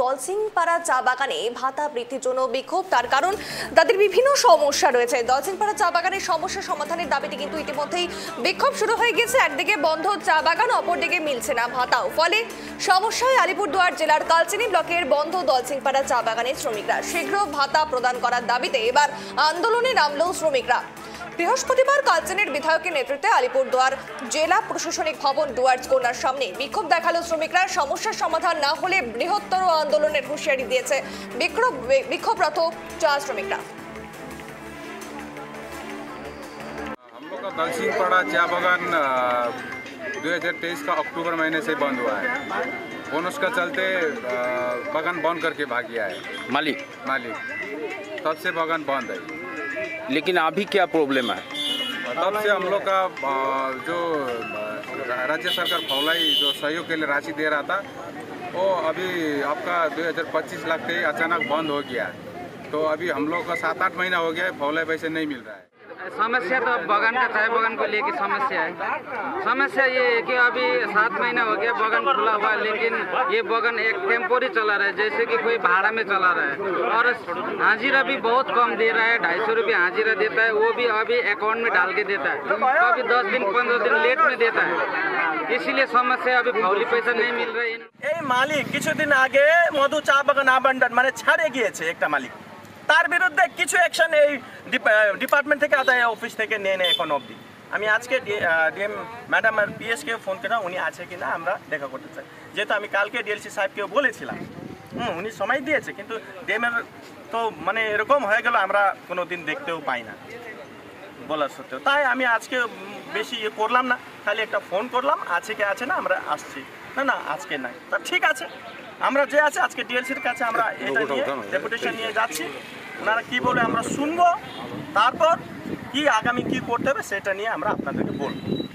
দলসিংপাড়া চা বাগানে ভাতা বৃদ্ধির জন্য বিক্ষোভ। তার কারণ তাদের বিভিন্ন সমস্যা রয়েছে। দলসিংপাড়া চা বাগানের সমস্যা সমাধানের দাবিতে কিন্তু ইতিমধ্যেই বিক্ষোভ শুরু হয়ে গেছে। একদিকে বন্ধ চা বাগান, অপরদিকে মিলছে না ভাতাও। ফলে সমস্যায় আলিপুরদুয়ার জেলার কালচিনি ব্লকের বন্ধ দলসিংপাড়া চা বাগানের শ্রমিকরা। শীঘ্র ভাতা প্রদান করার দাবিতে এবার আন্দোলনে নামল শ্রমিকরা। বৃহস্পতিবার কালচিনির বিধায়কের নেতৃত্বে আলিপুরদুয়ার জেলা প্রশাসনিক ভবন ডুয়ার্স কর্নার সামনে বিক্ষোভ দেখালো শ্রমিকরা। সমস্যার সমাধান না হলে বৃহত্তর আন্দোলনের হুঁশিয়ারি দিয়েছে বিক্ষোভরত চা শ্রমিকরা। हम लोग का दलसिंहपाड़ा चाय बागान 2023 का अक्टूबर महीने से बंद हुआ है। बोनस का चलते बागान बंद करके भाग गया है मालिक। तब से बागान बंद है। लेकिन अभी क्या प्रॉब्लम है? तब से हम लोग का जो राज्य सरकार फौलाई जो सहयोग के लिए राशि दे रहा था, वो अभी आपका 2025 लाख से अचानक बंद हो गया है। तो अभी हम लोग का 7-8 महीना हो गया है, फौलाई पैसे नहीं मिल रहा है। समस्या तो बागान का चाय बागान को लेके समस्या है। समस्या ये है कि अभी 7 महीना हो गया बागान खुला हुआ, लेकिन ये बागान एक टेम्पोरी चला रहा है, जैसे कि कोई भाड़ा में चला रहा है। और हाजिरा भी बहुत कम दे रहा है, 250 रुपये हाजिरा देता है, वो भी अभी अकाउंट में डाल के देता है। कभी 10 दिन 15 दिन लेट में देता है, इसीलिए समस्या अभी फौली पैसा नहीं मिल रहा है। এই মালিক কিছুদিন আগে মধু চা বাগান আবান্ডন মানে ছাড়ে গিয়েছে একটা মালিক, তার বিরুদ্ধে কিছু অ্যাকশন এই ডিপার্টমেন্ট থেকে আদায় অফিস থেকে নিয়ে নেয় এখন অবধি। আমি আজকে ডিএম ম্যাডাম আর পিএসকে ফোন করে উনি আছে কি না আমরা দেখা করতে চাই, যেহেতু আমি কালকে ডিএলসি সাহেবকেও বলেছিলাম। উনি সময় দিয়েছে, কিন্তু ডিএমের তো মানে এরকম হয়ে গেল আমরা কোনো দিন দেখতেও পাই না বলার সত্ত্বেও। তাই আমি আজকে বেশি ইয়ে করলাম না, খালি একটা ফোন করলাম আছে কি আছে না আমরা আসছি। না আজকে নাই, তা ঠিক আছে, আমরা যে আছে আজকে ডিএলসির কাছে আমরা এটা নিয়ে ডেপুটেশন নিয়ে যাচ্ছি। ওনারা কি বলে আমরা শুনবো, তারপর কি আগামী কি করতে হবে সেটা নিয়ে আমরা আপনাদেরকে বলবো।